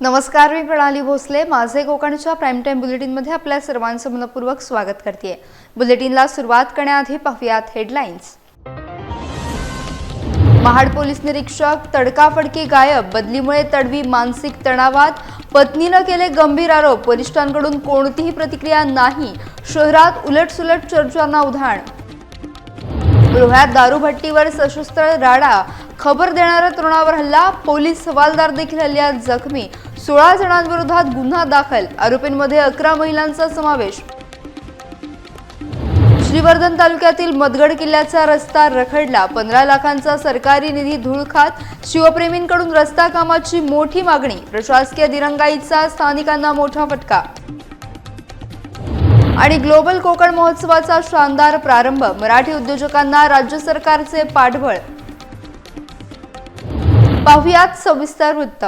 नमस्कार, मी प्रणाली भोसले. माझे कोकणच्या प्राईम टाइम बुलेटिनमध्ये आपल्या सर्वांचं मनपूर्वक स्वागत करते. बुलेटिनला सुरुवात करण्याआधी पाहूयात हेडलाईन्स. महाड पोलीस निरीक्षक तडकाफडकी गायब. बदलीमुळे तडवी मानसिक तणावात. पत्नीनं केले गंभीर आरोप. वरिष्ठांकडून कोणतीही प्रतिक्रिया नाही. शहरात उलटसुलट चर्चांना उधाण. रोह्यात दारूभट्टीवर सशस्त्र राडा. खबर देणाऱ्या तरुणावर हल्ला. पोलीस हवालदार देखील हल्ल्यात जखमी. 16 जणांविरोधात गुन्हा दाखल. आरोपींमध्ये 11 महिलांचा समावेश. श्रीवर्धन तालुक्यातील मदगड किल्ल्याचा रस्ता रखडला. 15 लाखांचा सरकारी निधी धूळ खात. शिवप्रेमींकडून रस्ता कामाची मोठी मागणी. प्रशासकीय दिरंगाईचा स्थानिकांना मोठा फटका. आणि ग्लोबल कोकण महोत्सवाचा शानदार प्रारंभ. मराठी उद्योजकांना राज्य सरकारचे पाठबळ. पाहुयात सविस्तर वृत्त.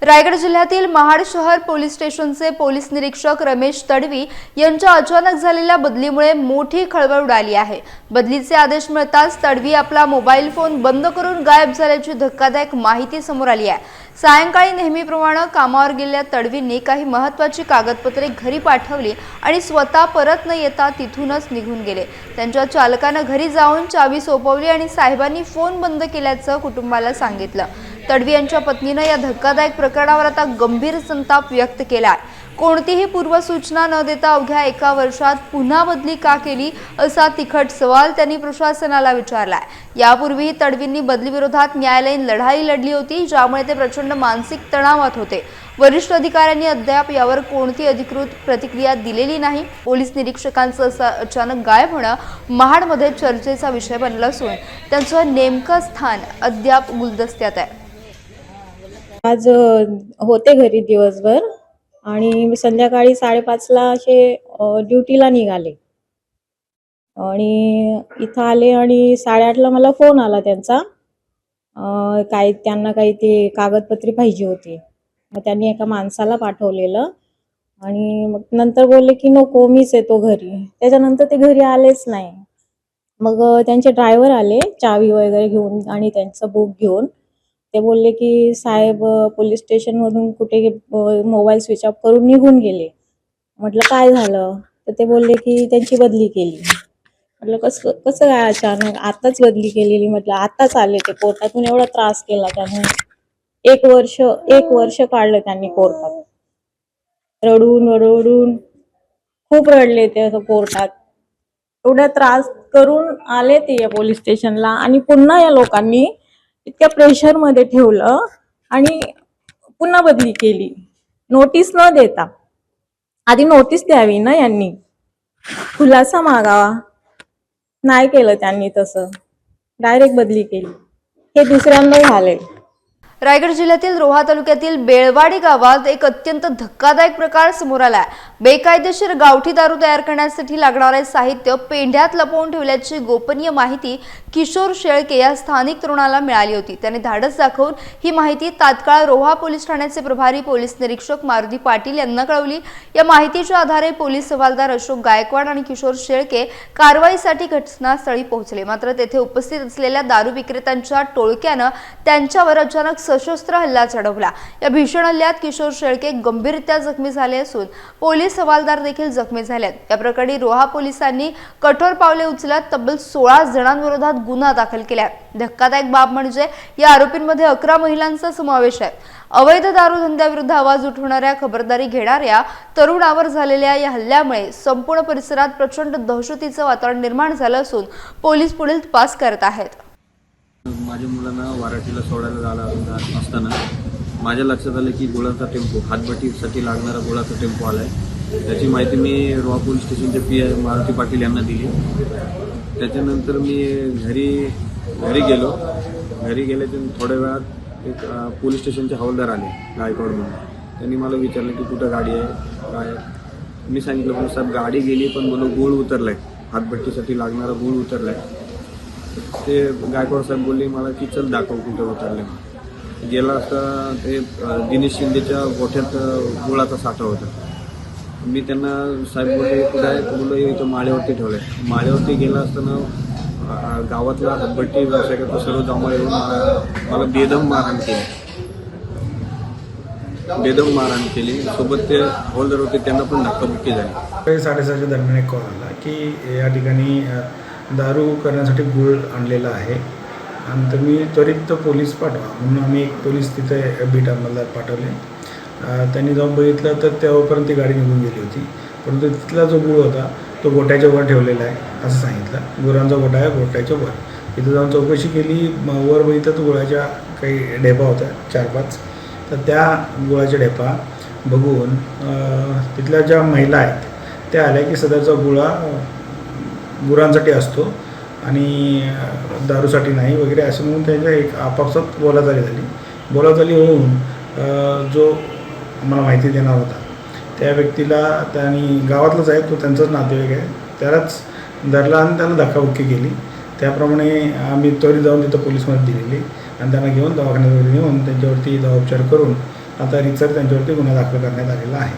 रायगड जिल्ह्यातील महाड शहर पोलीस स्टेशनचे पोलीस निरीक्षक रमेश तडवी यांच्या अचानक झालेल्या बदलीमुळे मोठी खळबळ उडाली आहे. बदलीचे आदेश मिळताच तडवी आपला मोबाईल फोन बंद करून गायब झाल्याची धक्कादायक माहिती समोर आली आहे. सायंकाळी नेहमीप्रमाणे कामावर गेलेल्या तडवींनी काही महत्त्वाची कागदपत्रे घरी पाठवली आणि स्वतः परत न येता तिथूनच निघून गेले. त्यांच्या चालकानं घरी जाऊन चावी सोपवली आणि साहेबांनी फोन बंद केल्याचं कुटुंबाला सांगितलं. तडवी यांच्या पत्नीनं या धक्कादायक प्रकरणावर आता गंभीर संताप व्यक्त केला आहे. कोणतीही पूर्वसूचना न देता अवघ्या 1 वर्षात पुन्हा बदली का केली, असा तिखट सवाल त्यांनी प्रशासनाला विचारला आहे. यापूर्वीही तडवींनी बदलीविरोधात न्यायालयीन लढाई लढली होती, ज्यामुळे ते प्रचंड मानसिक तणावात होते. वरिष्ठ अधिकाऱ्यांनी अद्याप यावर कोणती अधिकृत प्रतिक्रिया दिलेली नाही. पोलीस निरीक्षकांचं असं अचानक गायब होणं महाडमध्ये चर्चेचा विषय बनला असून त्यांचं नेमकं स्थान अद्याप गुलदस्त्यात आहे. आज होते घरी दिवसभर आणि संध्याकाळी 5:30ला असे ड्युटीला निघाले आणि इथं आले आणि 8:30ला मला फोन आला त्यांचा. त्यांना काही ते कागदपत्रे पाहिजे होते. मग त्यांनी एका माणसाला पाठवलेलं आणि मग नंतर बोलले की नको, मीच येतो घरी. त्याच्यानंतर ते घरी आलेच नाही. मग त्यांचे ड्रायव्हर आले चावी वगैरे घेऊन आणि त्यांचं बुक घेऊन. ते बोलले की साहेब पोलीस स्टेशनमधून कुठे मोबाईल स्विच ऑफ करून निघून गेले. म्हटलं काय झालं? तर ते बोलले की त्यांची बदली केली. म्हटलं कसं कसं काय अचानक? आताच बदली केलेली. म्हटलं आताच आले ते कोर्टातून. एवढा त्रास केला त्याने. 1 वर्ष काढलं त्यांनी कोर्टात. रडून रडून खूप रडले ते कोर्टात. एवढा त्रास करून आले ते या पोलीस स्टेशनला आणि पुन्हा या लोकांनी इतक्या प्रेशर मध्ये ठेवलं आणि पुन्हा बदली केली नोटीस न देता. आधी नोटीस द्यावी ना यांनी, खुलासा मागावा. नाही केलं त्यांनी तसं, डायरेक्ट बदली केली. हे दुसऱ्यांदा झाले. रायगड जिल्ह्यातील रोहा तालुक्यातील बेळवाडी गावात एक अत्यंत धक्कादायक प्रकार समोर आला आहे. बेकायदेशीर गावठी दारू तयार करण्यासाठी लागणारे साहित्य पेंढ्यात लपवून ठेवल्याची गोपनीय माहिती किशोर शेळके या स्थानिक तरुणाला मिळाली होती. त्याने धाडस दाखवून ही माहिती तात्काळ रोहा पोलीस ठाण्याचे प्रभारी पोलीस निरीक्षक मारुती पाटील यांना कळवली. या माहितीच्या आधारे पोलीस हवालदार अशोक गायकवाड आणि किशोर शेळके कारवाईसाठी घटनास्थळी पोहोचले. मात्र तेथे उपस्थित असलेल्या दारू विक्रेत्यांच्या टोळक्यानं त्यांच्यावर अचानक सशस्त्र हल्ला चढवला. या भीषण हल्ल्यात किशोर शेळके गंभीररित्या जखमी झाले असून पोलीस हवालदार देखील जखमी झालेत. या प्रकरणी रोहा पोलिसांनी कठोर पावले उचलत तब्बल 16 जणांविरोधात गुन्हा दाखल केला. धक्कादायक बाब म्हणजे या आरोपींमध्ये 11 महिलांचा समावेश आहे. अवैध दारू धंद्याविरुद्ध आवाज उठवणाऱ्या, खबरदारी घेणाऱ्या तरुणावर झालेल्या या हल्ल्यामुळे संपूर्ण परिसरात प्रचंड दहशतीचं वातावरण निर्माण झालं असून पोलीस पुढील तपास करत आहेत. माझ्या मुलांना वाराठीला सोडायला जात असताना माझ्या लक्षात आलं की गुळाचा टेम्पो, हातभट्टीसाठी लागणारा गुळाचा टेम्पो आला आहे. त्याची माहिती मी रोहा पोलीस स्टेशनचे PI मारुती पाटील यांना दिली. त्याच्यानंतर मी घरी गेलो. घरी गेल्याच्या थोड्या वेळात एक पोलीस स्टेशनचे हवालदार आले, गायकवाड म्हणून. त्यांनी मला विचारलं की कुठं गाडी आहे काय. मी सांगितलं पण साहेब गाडी गेली, पण बोलो गुळ उतरला आहे, हातभट्टीसाठी लागणारा गुळ उतरला आहे. ते गायकवाड साहेब बोलले मला की चल दाखव कुठं उतरले. गेला असता ते दिनेश शिंदेच्या गोठ्यात गुळाचा साठा होता. मी त्यांना साहेब बोलले कुठं आहे? तर बोललो इथं माळ्यावरती ठेवलं आहे. माळ्यावरती गेला असताना गावातला हातभट्टी व्यावसायिक सर्व जमा येऊन मला बेदम मारहाण केली. बेदम मारहाण केली. सोबत ते हवालदार होते त्यांना पण धक्काबुक्की झाली. 6:30च्या दरम्यान एक कॉल आला की या ठिकाणी दारू करण्यासाठी गूळ आणलेला आहे आणि तुम्ही त्वरित पोलीस पाठवा म्हणून आम्ही एक पोलीस तिथे बीट अंमलदार पाठवले. त्यांनी जाऊन बघितलं तर तेव्हापर्यंत ती गाडी निघून गेली होती. परंतु तिथला जो गूळ होता तो गोठ्याच्या वर ठेवलेला आहे असं सांगितलं. गुरांचा गोठा आहे, गोठ्याच्या वर. तिथं जाऊन चौकशी केली. वर बघितलं तर गुळाच्या काही ढेपा होत्या 4-5. तर त्या गुळाच्या ढेपा बघून तिथल्या ज्या महिला आहेत त्या आल्या की सदरचा गुळा गुरांसाठी असतो आणि दारूसाठी नाही वगैरे असं म्हणून त्यांच्या एक आपापसात बोलाचाली होऊन जो आम्हाला माहिती देणार होता त्या व्यक्तीला त्यांनी गावातलाच आहे, तो त्यांचाच नातेवाईक आहे, त्यालाच धरला आणि त्याला धक्काबुक्की केली. त्याप्रमाणे आम्ही त्वरित जाऊन तिथं पोलीसमध्ये दिलेली आणि त्यांना घेऊन दवाखान्यात नेऊन त्यांच्यावरती दवापचार करून आता रितसर त्यांच्यावरती गुन्हा दाखल करण्यात आलेला आहे.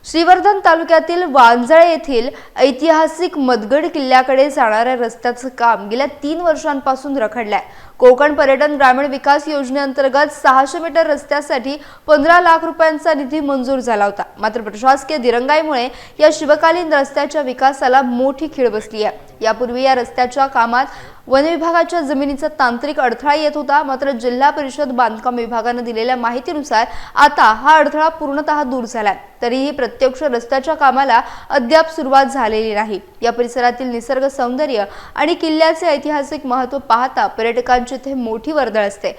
श्रीवर्धन तालुक्यातील वांजळे येथील ऐतिहासिक मदगड किल्ल्याकडे जाणाऱ्या रस्त्याचं काम गेल्या 3 वर्षांपासून रखडलंय. कोकण पर्यटन ग्रामीण विकास योजनेअंतर्गत 600 मीटर रस्त्यासाठी 15 लाख रुपयांचा निधी मंजूर झाला होता. मात्र प्रशासकीय दिरंगाईमुळे या शिवकालीन रस्त्याच्या विकासाला मोठी खीळ बसली आहे. यापूर्वी या रस्त्याच्या कामात वन विभागाच्या जमिनीचा तांत्रिक अडथळा येत होता. मात्र जिल्हा परिषद बांधकाम विभागाने दिलेल्या माहितीनुसार आता हा अडथळा पूर्णतः दूर झालाय. तरीही प्रत्यक्ष रस्त्याच्या कामाला अद्याप सुरुवात झालेली नाही. या परिसरातील निसर्ग सौंदर्य आणि किल्ल्याचे ऐतिहासिक महत्त्व पाहता पर्यटकांची इथे मोठी वर्दळ असते.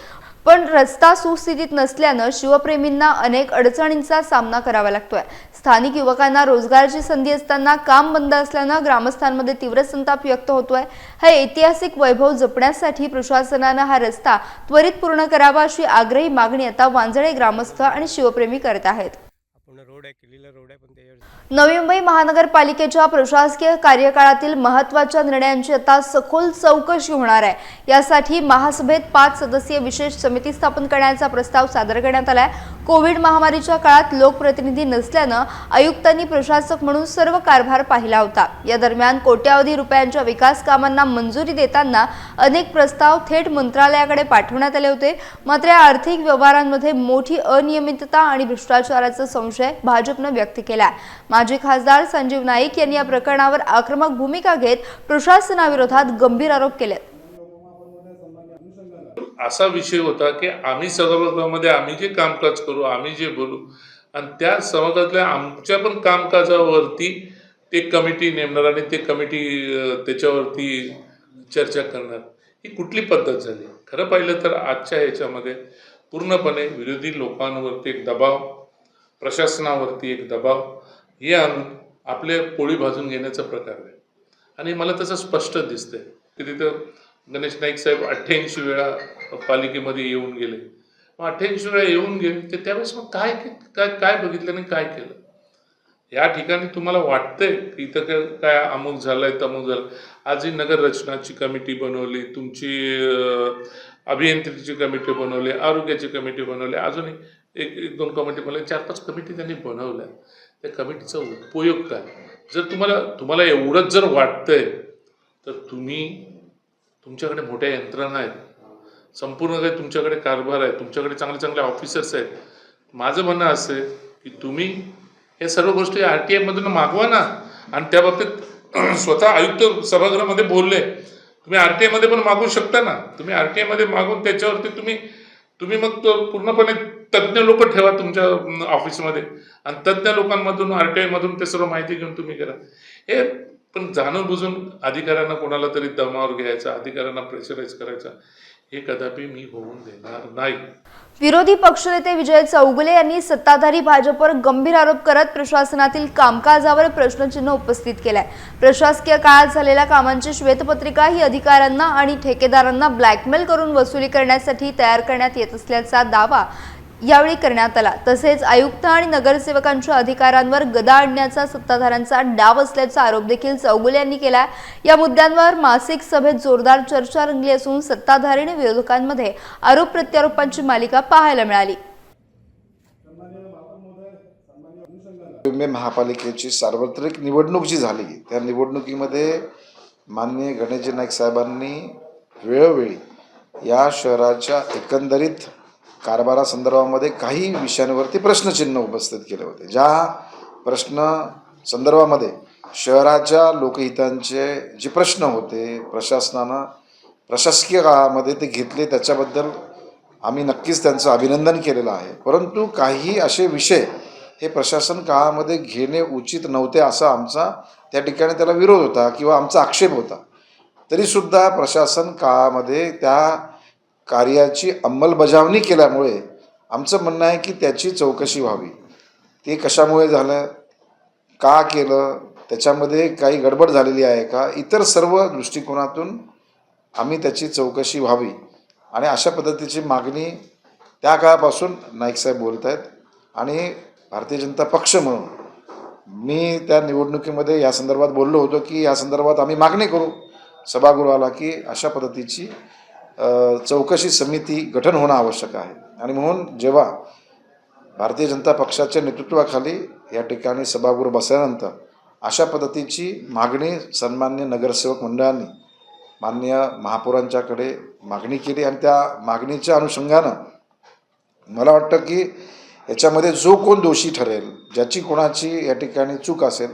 पण रस्ता सुस्थितीत नसल्यानं शिवप्रेमींना अनेक अडचणींचा सामना करावा लागतोय. स्थानिक युवकांना रोजगाराची संधी असताना काम बंद असल्यानं ग्रामस्थांमध्ये तीव्र संताप व्यक्त होतोय. हे ऐतिहासिक वैभव जपण्यासाठी प्रशासनानं हा रस्ता त्वरित पूर्ण करावा अशी आग्रही मागणी आता वांजळे ग्रामस्थ आणि शिवप्रेमी करत आहेत. नवी मुंबई महानगरपालिकेच्या प्रशासकीय कार्यकाळातील महत्त्वाच्या निर्णयांची आता सखोल चौकशी होणार आहे. यासाठी महासभेत 5 सदस्यीय विशेष समिती स्थापन करण्याचा प्रस्ताव सादर करण्यात आलाय. कोविड महामारीच्या काळात लोकप्रतिनिधी नसल्यानं आयुक्तांनी प्रशासक म्हणून सर्व कारभार पाहिला होता. या दरम्यान कोट्यावधी रुपयांच्या विकास कामांना मंजुरी देताना अनेक प्रस्ताव थेट मंत्रालयाकडे पाठवण्यात आले होते. मात्र या आर्थिक व्यवहारांमध्ये मोठी अनियमितता आणि भ्रष्टाचाराचा संशय भाजपनं व्यक्त केला. माजी खासदार संजीव नाईक यांनी या प्रकरणावर आक्रमक भूमिका घेत प्रशासनाविरोधात गंभीर आरोप केले. असा विषय होता की आम्ही सभागृहामध्ये आम्ही जे कामकाज करू, आम्ही जे बोलू आणि त्या सभागृहातल्या आमच्या पण कामकाजावरती ते कमिटी नेमणार आणि ते कमिटी त्याच्यावरती चर्चा करणार, ही कुठली पद्धत झाली? खरं पाहिलं तर आजच्या ह्याच्यामध्ये पूर्णपणे विरोधी लोकांवरती एक दबाव, प्रशासनावरती एक दबाव हे आणून आपले पोळी भाजून घेण्याचा प्रकार आहे. आणि मला तसं स्पष्ट दिसतंय की तिथं गणेश नाईक साहेब 88 वेळा पालिकेमध्ये येऊन गेले. मग 88 वेळा येऊन गेले ते त्यावेळेस मग काय काय बघितलं आणि काय केलं? या ठिकाणी तुम्हाला वाटतंय की इथं काय अमुक झालंय तमुक झालं. आजही नगर रचनाची कमिटी बनवली, तुमची अभियंत्रिकीची कमिटी बनवली, आरोग्याची कमिटी बनवली, अजूनही एक दोन कमिटी बनवल्या, 4-5 कमिटी त्यांनी बनवल्या. त्या कमिटीचा उपयोग काय? जर तुम्हाला एवढंच जर वाटतंय तर तुमच्याकडे मोठ्या यंत्रणा आहेत, संपूर्ण काही तुमच्याकडे कारभार आहे, तुमच्याकडे चांगले चांगले ऑफिसर्स आहेत. माझं म्हणणं असं आहे की तुम्ही हे सर्व गोष्टी RTI मधून मागवा ना. आणि त्या बाबतीत स्वतः आयुक्त सभागृहामध्ये बोलले, तुम्ही RTI मध्ये पण मागवू शकता ना. तुम्ही RTI मध्ये मागून त्याच्यावरती तुम्ही मग तो पूर्णपणे तज्ज्ञ लोक ठेवा तुमच्या ऑफिसमध्ये आणि तज्ज्ञ लोकांमधून RTI मधून ते सर्व माहिती घेऊन तुम्ही करा. हे पण जाणून बुजून अधिकाऱ्यांना कोणाला तरी दमावर घ्यायचा, अधिकाऱ्यांना प्रेशराईज करायचा, हे कदापि मी होऊन देणार नाही. विरोधी पक्षनेते विजय चौगुले यांनी सत्ताधारी भाजपवर गंभीर आरोप करत प्रशासनातील कामकाजावर प्रश्नचिन्ह उपस्थित केलाय. प्रशासकीय काळात झालेल्या कामांची श्वेतपत्रिका ही अधिकाऱ्यांना आणि ठेकेदारांना ब्लॅकमेल करून वसुली करण्यासाठी तयार करण्यात येत असल्याचा दावा यावेळी करण्यात आला. तसेच आयुक्त आणि नगरसेवकांच्या अधिकारांवर गदा आणण्याचा सत्ताधाऱ्यांचा डाव असल्याचा आरोप देखील चौगुले यांनी केला. या मुद्द्यांवर मासिक सभेत जोरदार चर्चा रंगली असून सत्ताधारी आणि विरोधकांमध्ये आरोप प्रत्यारोपांची मालिका पाहायला मिळाली. मुंबई महापालिकेची सार्वत्रिक निवडणूक जी झाली त्या निवडणुकीमध्ये माननीय गणेशजी नाईक साहेबांनी वेळोवेळी या शहराच्या एकंदरीत कारभारासंदर्भामध्ये काही विषयांवरती प्रश्नचिन्ह उपस्थित केले होते. ज्या प्रश्न संदर्भामध्ये शहराच्या लोकहितांचे जे प्रश्न होते प्रशासनानं प्रशासकीय काळामध्ये ते घेतले, त्याच्याबद्दल आम्ही नक्कीच त्यांचं अभिनंदन केलेलं आहे. परंतु काही असे विषय हे प्रशासन काळामध्ये घेणे उचित नव्हते असा आमचा त्या ठिकाणी त्याला विरोध होता किंवा आमचा आक्षेप होता. तरीसुद्धा प्रशासन काळामध्ये त्या कार्याची अंमलबजावणी केल्यामुळे आमचं म्हणणं आहे की त्याची चौकशी व्हावी. ते कशामुळे झालं, का केलं, त्याच्यामध्ये काही गडबड झालेली आहे का, इतर सर्व दृष्टिकोनातून आम्ही त्याची चौकशी व्हावी आणि अशा पद्धतीची मागणी त्या काळापासून नाईकसाहेब बोलत आहेत. आणि भारतीय जनता पक्ष म्हणून मी त्या निवडणुकीमध्ये या संदर्भात बोललो होतो की या संदर्भात आम्ही मागणी करू सभागृहाला की अशा पद्धतीची चौकशी समिती गठन होणं आवश्यक आहे. आणि म्हणून जेव्हा भारतीय जनता पक्षाच्या नेतृत्वाखाली या ठिकाणी सभागृह बसल्यानंतर अशा पद्धतीची मागणी सन्मान्य नगरसेवक मंडळांनी माननीय महापौरांच्याकडे मागणी केली आणि त्या मागणीच्या अनुषंगानं मला वाटतं की याच्यामध्ये जो कोण दोषी ठरेल, ज्याची कोणाची या ठिकाणी चूक असेल,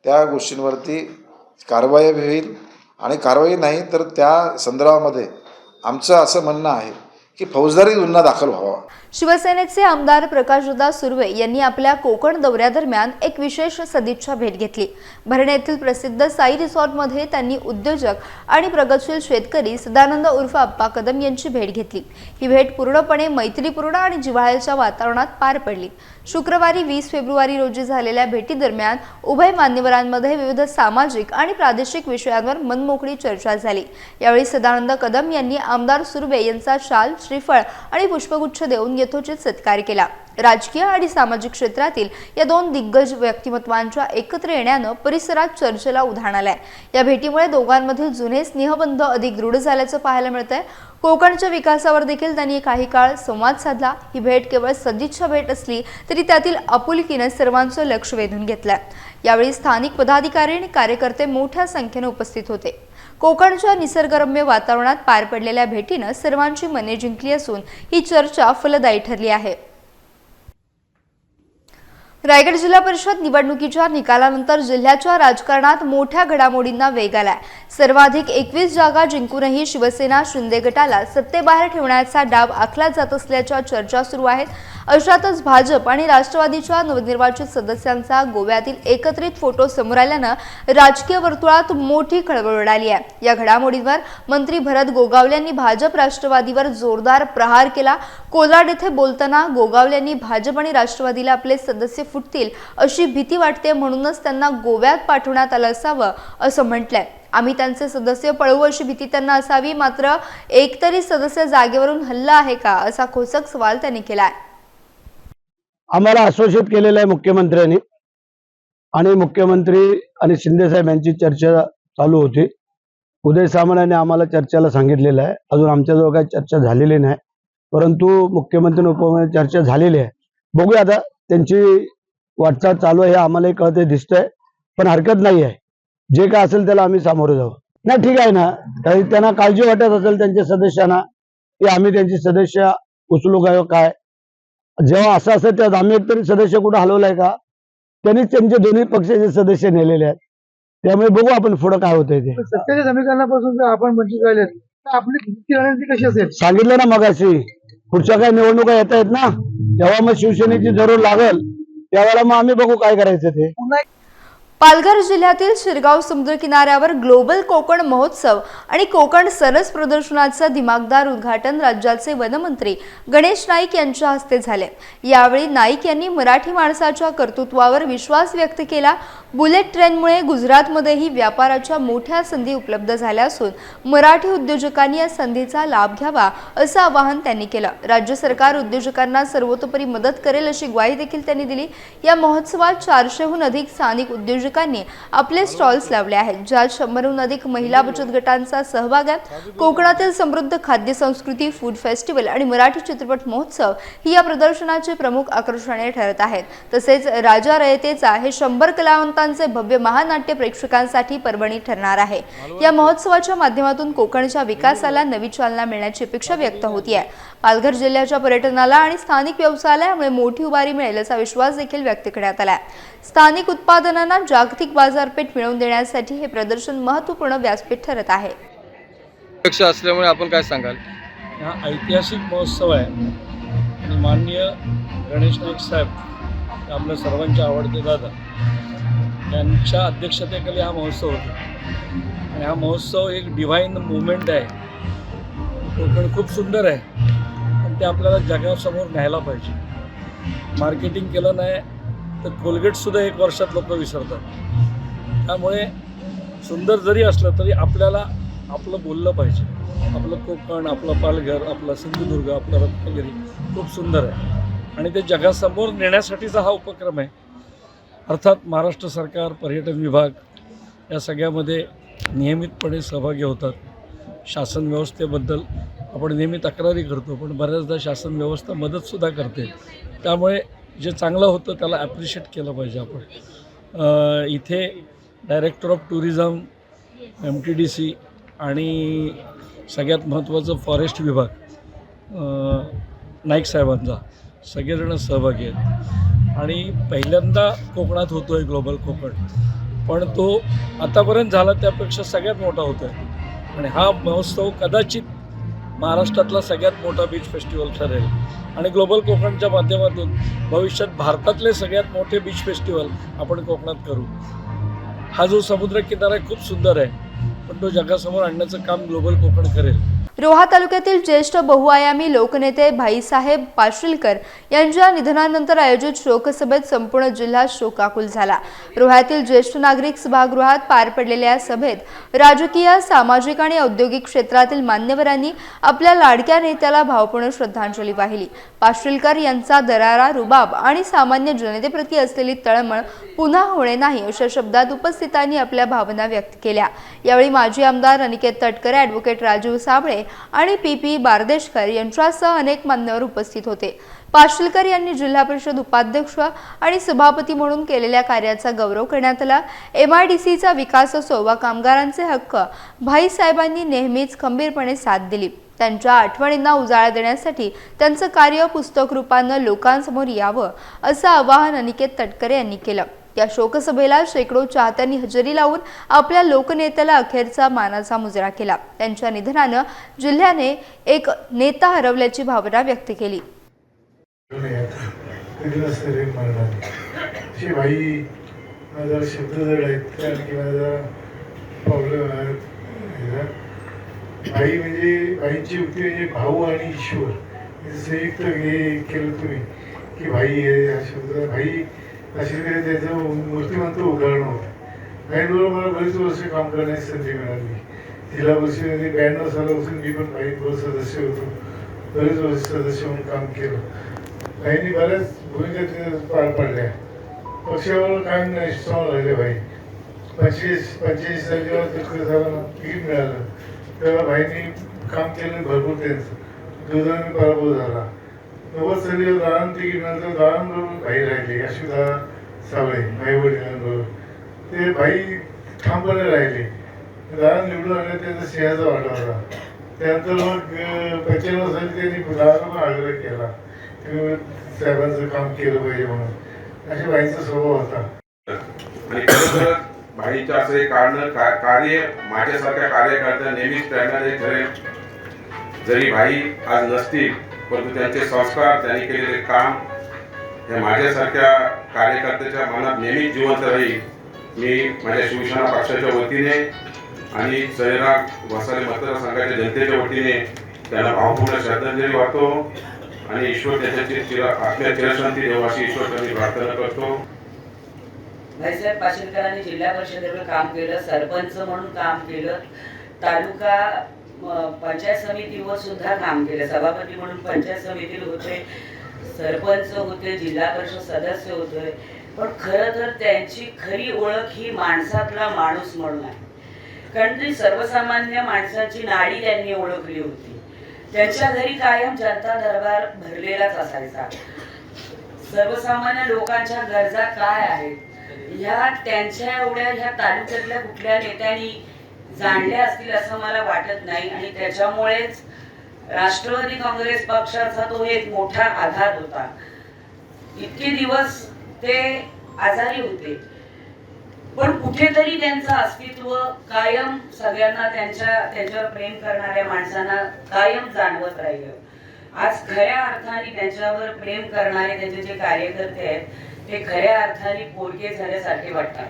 त्या गोष्टींवरती कारवाई होईल. आणि कारवाई नाही तर त्या संदर्भामध्ये आमचं असं म्हणणं आहे की फौजदारी गुन्हा दाखल व्हावा. शिवसेनेचे आमदार प्रकाशदादा सुर्वे यांनी आपल्या कोकण दौऱ्यादरम्यान एक विशेष सदिच्छा भेट घेतली. भरणे येथील प्रसिद्ध साई रिसॉर्टमध्ये त्यांनी उद्योजक आणि प्रगतशील शेतकरी सदानंद उर्फ अप्पा कदम यांची भेट घेतली. ही भेट पूर्णपणे मैत्रीपूर्ण आणि जिव्हाळ्याच्या वातावरणात पार पडली. शुक्रवारी 20 फेब्रुवारी रोजी झालेल्या भेटीदरम्यान उभय मान्यवरांमध्ये विविध सामाजिक आणि प्रादेशिक विषयांवर मनमोकळी चर्चा झाली. यावेळी सदानंद कदम यांनी आमदार सुर्वे यांचा शाल, श्रीफळ आणि पुष्पगुच्छ देऊन यथोचित सत्कार केला. राजकीय आणि सामाजिक क्षेत्रातील या दोन दिग्गज व्यक्तिमत्वांच्या एकत्र येण्यानं परिसरात चर्चेला उधाण आलंय. या भेटीमुळे दोघांमधील जुने स्नेहबंध अधिक दृढ झाल्याचं पाहायला मिळतंय. कोकणच्या विकासावर देखील त्यांनी काही काळ संवाद साधला. ही भेट केवळ सदिच्छा भेट असली तरी त्यातील आपुलकीने सर्वांचं लक्ष वेधून घेतलंय. यावेळी स्थानिक पदाधिकारी आणि कार्यकर्ते मोठ्या संख्येने उपस्थित होते. कोकणच्या निसर्गरम्य वातावरणात पार पडलेल्या भेटीनं सर्वांची मने जिंकली असून ही चर्चा फलदायी ठरली आहे. रायगड जिल्हा परिषद निवडणुकीच्या निकालानंतर जिल्ह्याच्या राजकारणात मोठ्या घडामोडींना वेग आलाय. सर्वाधिक 21 जागा जिंकूनही शिवसेना शिंदे गटाला सत्तेबाहेर ठेवण्याचा डाव आखला जात असल्याच्या चर्चा सुरू आहेत. अशातच भाजप आणि राष्ट्रवादीच्या नवनिर्वाचित सदस्यांचा गोव्यातील एकत्रित फोटो समोर आल्यानं राजकीय वर्तुळात मोठी खळबळ उडाली आहे. या घडामोडींवर मंत्री भरत गोगावले यांनी भाजप राष्ट्रवादीवर जोरदार प्रहार केला. कोलाड येथे बोलताना गोगावले यांनी भाजप आणि राष्ट्रवादीला आपले सदस्य फुटतील अशी भीती वाटते, म्हणूनच त्यांना गोव्यात पाठवण्यात आलं असावं असं म्हटलंय. आम्ही त्यांचे सदस्य पळवू अशी भीती त्यांना असावी, मात्र एकतरी सदस्य जागेवरून हल्ला आहे का असा खोचक सवाल त्यांनी केलाय. आम्हाला आश्वासित केलेलं आहे मुख्यमंत्र्यांनी आणि मुख्यमंत्री आणि शिंदे साहेब यांची चर्चा चालू होती. उदय सामंत यांनी आम्हाला चर्चेला सांगितलेलं आहे. अजून आमच्याजवळ काही चर्चा झालेली नाही, परंतु मुख्यमंत्री उपमुख्यमंत्री चर्चा झालेली आहे. बघूया आता त्यांची वाटचाल चालू आहे हे आम्हालाही कळते दिसतंय, पण हरकत नाही आहे. जे काय असेल त्याला आम्ही सामोरे जाऊ. नाही ठीक आहे ना, काही त्यांना काळजी वाटत असेल त्यांच्या सदस्यांना की आम्ही त्यांची सदस्य उचलू काय, जेव्हा असं असेल तेव्हा आम्ही एकतरी सदस्य कुठं हलवलाय का? त्यांनीच त्यांचे दोन्ही पक्षाचे सदस्य नेलेले आहेत. त्यामुळे बघू आपण पुढं काय होतंय ते. सत्तेच्या समीकरणापासून जर आपण वंचित राहिले तर आपली रणनीती कशी असेल? सांगितलं ना मगाशी, पुढच्या काही निवडणुका येत आहेत ना, तेव्हा मग शिवसेनेची जरूर लागल, त्यावेळेला मग आम्ही बघू काय करायचं ते. पालघर जिल्ह्यातील शिरगाव समुद्र किनाऱ्यावर ग्लोबल कोकण महोत्सव आणि कोकण सरस प्रदर्शनाचं दिमागदार उद्घाटन राज्याचे वनमंत्री गणेश नाईक यांच्या हस्ते झाले. यावेळी नाईक यांनी मराठी माणसाच्या कर्तृत्वावर विश्वास व्यक्त केला. बुलेट ट्रेनमुळे गुजरातमध्येही व्यापाराच्या मोठ्या संधी उपलब्ध झाल्या असून मराठी उद्योजकांनी या संधीचा लाभ घ्यावा असं आवाहन त्यांनी केलं. राज्य सरकार उद्योजकांना सर्वतोपरी मदत करेल अशी ग्वाही देखील त्यांनी दिली. या महोत्सवात 400हून अधिक स्थानिक उद्योजक उद्योजकांनी आपले स्टॉल्स लावले आहेत, ज्यात 100हून अधिक महिला बचत गटांचा सहभाग आहे। कोकणातील समृद्ध खाद्य संस्कृती, फूड फेस्टिवल आणि मराठी चित्रपट महोत्सव ही या प्रदर्शनाचे प्रमुख आकर्षणे ठरत आहेत। तसेच राजा रयतेचा हे 100 कलावंतांचे भव्य महानाट्य प्रेक्षकांसाठी पर्वणी ठरणार आहे। या महोत्सवाच्या माध्यमातून कोकणच्या विकासाला नवी चालना मिळण्याची अपेक्षा व्यक्त होती आहे। पालघर जिल्ह्याच्या पर्यटनाला आणि स्थानिक व्यवसायाला मोठी उभारी मिळेल असा विश्वास देखील व्यक्त करण्यात आला आहे। स्थानिक उत्पादनांना जागतिक बाजारपेठ मिळवून देण्यासाठी हे प्रदर्शन महत्त्वपूर्ण व्यासपीठ ठरत आहे। अध्यक्ष असल्यामुळे आपण काय सांगाल? हा ऐतिहासिक महोत्सव आहे आणि माननीय गणेश नाईक साहेब आपल्या सर्वांचे आवडते दादा यांच्या अध्यक्षतेखाली हा महोत्सव होतो आणि हा महोत्सव एक डिव्हाइन मुवमेंट आहे। कोकण खूप सुंदर आहे आणि ते आपल्याला जगासमोर न्यायला पाहिजे। मार्केटिंग केलं नाही तर कोलगेटसुद्धा 1 वर्षात लोक विसरतात। त्यामुळे सुंदर जरी असलं तरी आपल्याला आपलं बोललं पाहिजे। आपलं कोकण, आपलं पालघर, आपला सिंधुदुर्ग, आपलं रत्नागिरी खूप सुंदर आहे आणि ते जगासमोर नेण्यासाठीचा हा उपक्रम आहे। अर्थात महाराष्ट्र सरकार, पर्यटन विभाग या सगळ्यामध्ये नियमितपणे सहभागी होतात। शासन व्यवस्थेबद्दल आपण नेहमी तक्रारी करतो, पण बऱ्याचदा शासन व्यवस्था मदतसुद्धा करते। त्यामुळे जे चांगलं होतं त्याला ॲप्रिशिएट केलं पाहिजे आपण। इथे डायरेक्टर ऑफ टुरिझम, MTDC आणि सगळ्यात महत्त्वाचं फॉरेस्ट विभाग नाईक साहेबांचा सगळेजण सहभागी आहेत आणि पहिल्यांदा कोकणात होतो आहे ग्लोबल कोकण, पण तो आतापर्यंत झाला त्यापेक्षा सगळ्यात मोठा होतो आहे आणि हा महोत्सव कदाचित महाराष्ट्रातला सगळ्यात मोठा बीच फेस्टिवल ठरेल आणि ग्लोबल कोकणच्या माध्यमातून भविष्यात भारतातले सगळ्यात मोठे बीच फेस्टिवल आपण कोकणात करू। हा जो समुद्रकिनारा आहे खूप सुंदर आहे, पण तो जगासमोर आणण्याचं काम ग्लोबल कोकण करेल। रोहा तालुक्यातील ज्येष्ठ बहुआयामी लोकनेते भाईसाहेब पाशीलकर यांच्या निधनानंतर आयोजित शोकसभेत संपूर्ण जिल्हा शोकाकुल झाला। रोह्यातील ज्येष्ठ नागरिक सभागृहात पार पडलेल्या सभेत राजकीय, सामाजिक आणि औद्योगिक क्षेत्रातील मान्यवरांनी आपल्या लाडक्या नेत्याला भावपूर्ण श्रद्धांजली वाहिली। पाशीलकर यांचा दरारा, रुबाब आणि सामान्य जनतेप्रती असलेली तळमळ पुन्हा होणे नाही अशा शब्दात उपस्थितांनी आपल्या भावना व्यक्त केल्या। यावेळी माजी आमदार अनिकेत तटकरे, ॲडव्होकेट राजीव साबळे आणि PP बारदेशकर यांच्यासह अनेक मान्यवर उपस्थित होते। पाशीलकर यांनी जिल्हा परिषद उपाध्यक्ष आणि सभापती म्हणून केलेल्या कार्याचा गौरव करण्यात आला। MIDCचा विकास असो वा कामगारांचे हक्क, भाईसाहेबांनी नेहमीच खंबीरपणे साथ दिली। त्यांच्या आठवणींना उजाळा देण्यासाठी त्यांचं कार्य पुस्तक रूपानं लोकांसमोर यावं असं आवाहन अनिकेत तटकरे यांनी केलं। या शोकसभेला शेकडो चाहत्यांनी हजेरी लावून आपल्या लोकनेत्याला अखेरचा मानाचा मुजरा केला। त्यांच्या निधनानं जिल्ह्याने एक नेता हरवल्याची भावना व्यक्त केली। भाई म्हणजे भाईची युक्ती म्हणजे भाऊ आणि ईश्वर संयुक्त हे केलं तुम्ही की भाई हे शब्द भाई अशी त्याचं मूर्तिमंत उदाहरण होतं। भाईबरोबर मला बरीच वर्ष काम करण्याची संधी मिळाली। जिल्हा परिषदेमध्ये 92 सालापासून मी पण भाई सदस्य होतो, बरेच वर्ष सदस्य म्हणून काम केलं। भाईंनी बऱ्याच भूमिका पार पाडल्या। पक्षावर कायम स्ट्रॉंग राहिले भाई। 85 साली जेव्हा तिकीट मिळालं तेव्हा भाईंनी काम केलं भरपूर। त्यांचं दुधाने पराभव झाला। 90 साली दारान तिकीट मिळालं, दारांबरोबर भाई राहिले, अश्विता साबळे भाई वडिलांबरोबर। ते भाई ठामपणे राहिले। दारान निवडून आले, त्यांचा सिंहाचा वाटा होता। त्यानंतर मग 95 साली त्यांनी दारांना आग्रह केला की साहेबांचं काम केलं पाहिजे म्हणून। अशा भाईंचा स्वभाव होता आणि खरोखर भाईचं असं एक कार्य माझ्यासारख्या कार्यकर्त्या नेहमीच प्रेरणादायी ठरेल। जरी भाई आज नसतील परंतु त्यांचे संस्कार, त्यांनी केलेले काम हे माझ्यासारख्या कार्यकर्त्याच्या मनात नेहमीच जिवंत राहील। मी माझ्या शिवसेना पक्षाच्या वतीने आणि सैराट वसाले मतदारसंघाच्या जनतेच्या वतीने त्यांना भावपूर्ण श्रद्धांजली वाहतो आणि ईश्वर त्याच्याची आपल्या चिरशांती देव अशी ईश्वराची प्रार्थना करतो। भाईसाहेब पाशीलकरांनी जिल्हा परिषदेवर काम केलं, सरपंच म्हणून काम केलं, तालुका पंचायत समितीवर सुद्धा काम केलं, सभापती म्हणून पंचायत समितीला होते, सरपंच होते, जिल्हा परिषद सदस्य होते, पण खरं तर त्यांची खरी ओळख ही माणसातला माणूस म्हणून आहे. कारण ती सर्वसामान्य माणसाची नाडी त्यांनी ओळखली होती. त्यांच्या घरी कायम जनता दरबार भरलेलाच असायचा. सर्वसामान्य लोकांच्या गरजा काय आहेत ह्या त्यांच्या एवढ्या ह्या तालुक्यातल्या कुठल्या नेत्यांनी जाणल्या असतील असं मला वाटत नाही. आणि त्याच्यामुळेच राष्ट्रवादी काँग्रेस पक्षाचा तो एक मोठा आघात होता. इतके दिवस ते आजारी होते, पण कुठेतरी त्यांचं अस्तित्व कायम सगळ्यांना त्यांच्यावर प्रेम करणाऱ्या माणसांना कायम जाणवत राहिलं. आज खऱ्या अर्थाने त्यांच्यावर प्रेम करणारे त्यांचे जे कार्यकर्ते आहेत ते खऱ्या अर्थाने पोरके झाल्यासारखे वाटतात.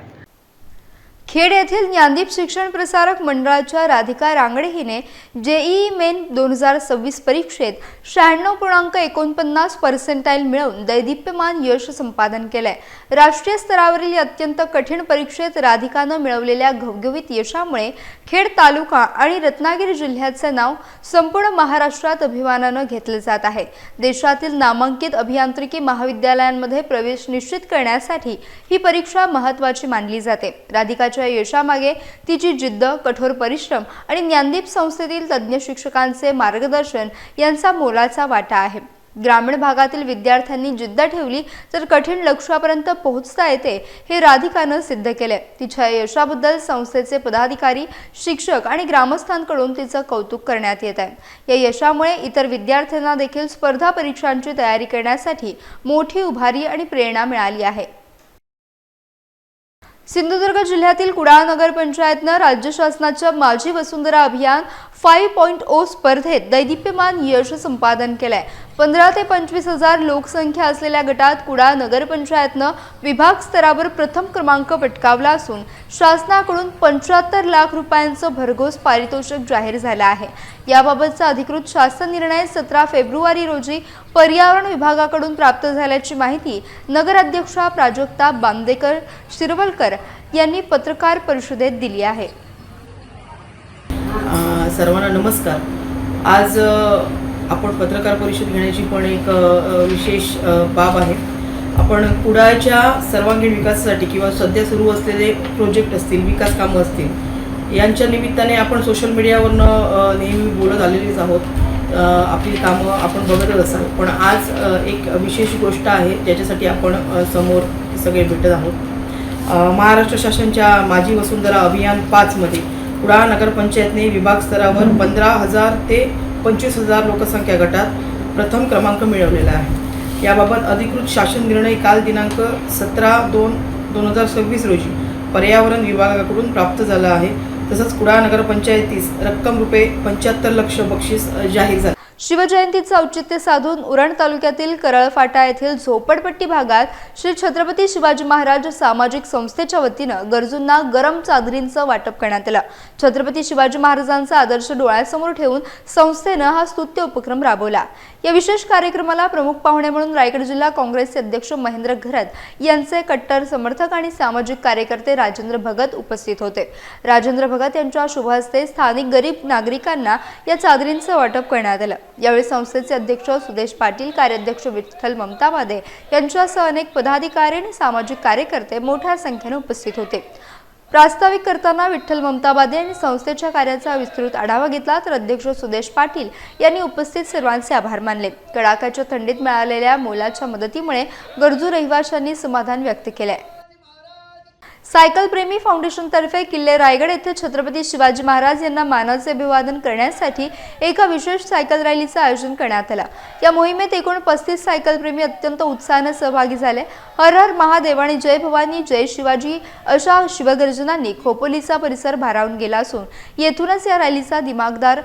खेड येथील ज्ञानदीप शिक्षण प्रसारक मंडळाच्या राधिका रांगडे हिने जेईई मेन 2026 परीक्षेत 96.49% मिळवून दैदिप्यमान यश संपादन केलंय. राष्ट्रीय स्तरावरील अत्यंत कठीण परीक्षेत राधिकानं मिळवलेल्या घवघवीत यशामुळे खेड तालुका आणि रत्नागिरी जिल्ह्याचे नाव संपूर्ण महाराष्ट्रात अभिमानानं घेतले जात आहे. देशातील नामांकित अभियांत्रिकी महाविद्यालयांमध्ये प्रवेश निश्चित करण्यासाठी ही परीक्षा महत्त्वाची मानली जाते. राधिकाच्या यशामागे तिची जिद्द, कठोर परिश्रम आणि ज्ञानदीप संस्थेतील तज्ज्ञ शिक्षकांचे मार्गदर्शन यांचा मोलाचा वाटा आहे. ग्रामीण भागातील विद्यार्थ्यांनी जिद्द ठेवली तर कठीण लक्ष्यापर्यंत पोहोचता येते हे राधिकानं सिद्ध केले. तिच्या यशाबद्दल संस्थेचे पदाधिकारी, शिक्षक आणि ग्रामस्थांकडून तिचं कौतुक करण्यात येत आहे. या यशामुळे इतर विद्यार्थ्यांना देखील स्पर्धा परीक्षांची तयारी करण्यासाठी मोठी उभारी आणि प्रेरणा मिळाली आहे. सिंधुदुर्ग जिल्ह्यातील कुडाळ नगर पंचायतनं राज्य शासनाच्या माझी वसुंधरा अभियान 5.0 स्पर्धेत दैदिप्यमान यश संपादन केलंय. 15 ते 25 हजार लोकसंख्या असलेल्या गटात कुडाळ नगर पंचायतनं विभाग स्तरावर प्रथम क्रमांक पटकावला असून शासनाकडून 75 लाख रुपयांचं भरघोस पारितोषिक जाहीर झालं आहे. याबाबतचा अधिकृत शासन निर्णय 17 फेब्रुवारी रोजी पर्यावरण विभागाकडून प्राप्त झाल्याची माहिती नगराध्यक्षा प्राजक्ता बांदेकर शिरवलकर यांनी पत्रकार परिषदेत दिली आहे. सर्वांना नमस्कार. आज आपण पत्रकार परिषद घेण्याची पण एक विशेष बाब आहे. आपण कुडाळच्या सर्वांगीण विकासासाठी किंवा सध्या सुरू असलेले प्रोजेक्ट असतील, विकास कामं असतील, यांच्या निमित्ताने आपण सोशल मीडियावरनं नेहमी बोलत आलेलीच आहोत. आपली कामं आपण बघतच असाल. पण आज एक विशेष गोष्ट आहे ज्याच्यासाठी आपण समोर सगळे भेटत आहोत. महाराष्ट्र शासनाच्या माझी वसुंधरा अभियान 5 मध्ये कुडाळ नगरपंचायतने विभाग स्तरावर 15,000 ते 25,000 लोकसंख्या गटात प्रथम क्रमांक मिळवलेला आहे. याबाबत अधिकृत शासन निर्णय काल दिनांक 17/2/2026 रोजी पर्यावरण विभागाकडून प्राप्त झाला आहे. तसंच कुडाळ नगरपंचायतीस रक्कम रुपये 75 लाख बक्षीस जाहीर झाले. शिवजयंतीचं औचित्य साधून उरण तालुक्यातील करळफाटा येथील झोपडपट्टी भागात श्री छत्रपती शिवाजी महाराज सामाजिक संस्थेच्या वतीनं गरजूंना गरम चादरींचं वाटप करण्यात आलं. छत्रपती शिवाजी महाराजांचा आदर्श डोळ्यासमोर ठेवून संस्थेनं हा स्तुत्य उपक्रम राबवला. या विशेष कार्यक्रमाला प्रमुख पाहुणे म्हणून रायगड जिल्हा काँग्रेसचे अध्यक्ष महेंद्र घरत यांचे कट्टर समर्थक आणि सामाजिक कार्यकर्ते राजेंद्र भगत उपस्थित होते. राजेंद्र भगत यांच्या शुभ हस्ते स्थानिक गरीब नागरिकांना या चादरींचं वाटप करण्यात आलं. यावेळी संस्थेचे अध्यक्ष सुदेश पाटील, कार्याध्यक्ष विठ्ठल ममताबादे यांच्यासह अनेक पदाधिकारी आणि सामाजिक कार्यकर्ते मोठ्या संख्येने उपस्थित होते. प्रास्ताविक करताना विठ्ठल ममताबादे यांनी संस्थेच्या कार्याचा विस्तृत आढावा घेतला तर अध्यक्ष सुदेश पाटील यांनी उपस्थित सर्वांचे आभार मानले. कडाक्याच्या थंडीत मिळालेल्या मोलाच्या मदतीमुळे गरजू रहिवाशांनी समाधान व्यक्त केले. सायकल प्रेमी फाउंडेशन तर्फे किल्ले रायगड येथे छत्रपती शिवाजी महाराज यांना मानाचे अभिवादन करण्यासाठी एका विशेष सायकल रॅलीचं आयोजन करण्यात आलं. या मोहिमेत एकूण 35 सायकल प्रेमी अत्यंत उत्साहाने सहभागी झाले. हर हर महादेव आणि जय भवानी जय शिवाजी अशा शिवगर्जनांनी खोपोलीचा परिसर भारावून गेला असून येथूनच या रॅलीचा दिमागदार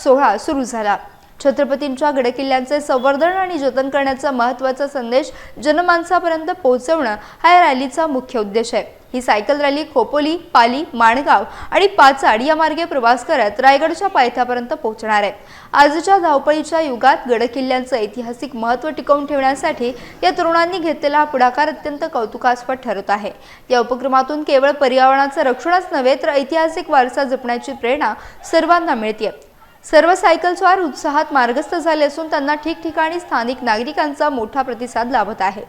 सोहळा सुरू झाला. छत्रपतींच्या गडकिल्ल्यांचे संवर्धन आणि जतन करण्याचा महत्त्वाचा संदेश जनमानसापर्यंत पोहोचवणं हा या रॅलीचा मुख्य उद्देश आहे. ही सायकल रॅली खोपोली, पाली, माणगाव आणि पाचाड या मार्गे प्रवास करत रायगडच्या पायथ्यापर्यंत पोहोचणार आहे. आजच्या धावपळीच्या युगात गडकिल्ल्यांचं ऐतिहासिक महत्त्व टिकवून ठेवण्यासाठी या तरुणांनी घेतलेला हा पुढाकार अत्यंत कौतुकास्पद ठरत आहे. या उपक्रमातून केवळ पर्यावरणाचं रक्षणच नव्हे तर ऐतिहासिक वारसा जपण्याची प्रेरणा सर्वांना मिळते. सर्व सायकलस्वार उत्साहात मार्गस्थ झाले असून त्यांना ठिकठिकाणी स्थानिक नागरिकांचा मोठा प्रतिसाद लाभत आहे.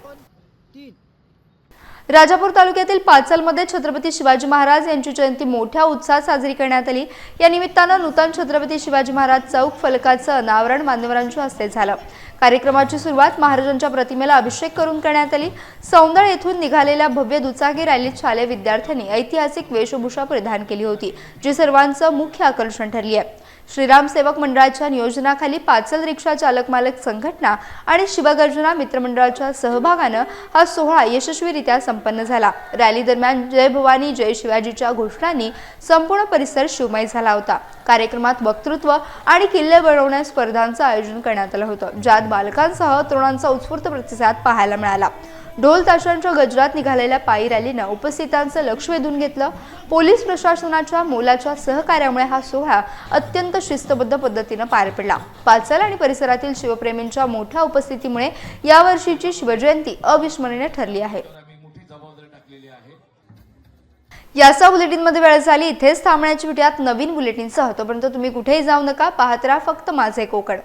राजापूर तालुक्यातील पाचलमध्ये छत्रपती शिवाजी महाराज यांची जयंती मोठ्या उत्साहात साजरी करण्यात आली. या निमित्तानं नूतन छत्रपती शिवाजी महाराज चौक फलकाचं अनावरण मान्यवरांच्या हस्ते झालं. कार्यक्रमाची सुरुवात महाराजांच्या प्रतिमेला अभिषेक करून करण्यात आली. सौंदळ येथून निघालेल्या भव्य दुचाकी रॅलीत शालेय विद्यार्थ्यांनी ऐतिहासिक वेशभूषा परिधान केली होती, जी सर्वांचं मुख्य आकर्षण ठरली आहे. श्रीराम सेवक मंडळाच्या नियोजनाखाली पाचल रिक्षा चालक मालक संघटना आणि शिवगर्जना मित्रमंडळाच्या सहभागानं हा सोहळा यशस्वीरित्या संपन्न झाला. रॅली दरम्यान जय भवानी जय शिवाजीच्या घोषणांनी संपूर्ण परिसर शिवमय झाला होता. कार्यक्रमात वक्तृत्व आणि किल्ले बनवण्या स्पर्धांचं आयोजन करण्यात आलं होतं, ज्यात बालकांसह तरुणांचा उत्स्फूर्त प्रतिसाद पाहायला मिळाला. ढोल ताशांच्या गजरात निघालेल्या पायी रॅलीनं उपस्थितांचं लक्ष वेधून घेतलं. पोलीस प्रशासनाच्या मोलाच्या सहकार्यामुळे हा सोहळा अत्यंत शिस्तबद्ध पद्धतीनं पार पडला. पाचल आणि परिसरातील शिवप्रेमींच्या मोठ्या उपस्थितीमुळे यावर्षीची शिवजयंती अविस्मरणीय ठरली आहे. याचा बुलेटिनमध्ये वेळ झाली. इथेच थांबण्याची भेटूयात नवीन बुलेटिनसह. तोपर्यंत तुम्ही कुठेही जाऊ नका. पाहत राहा फक्त माझे कोकण.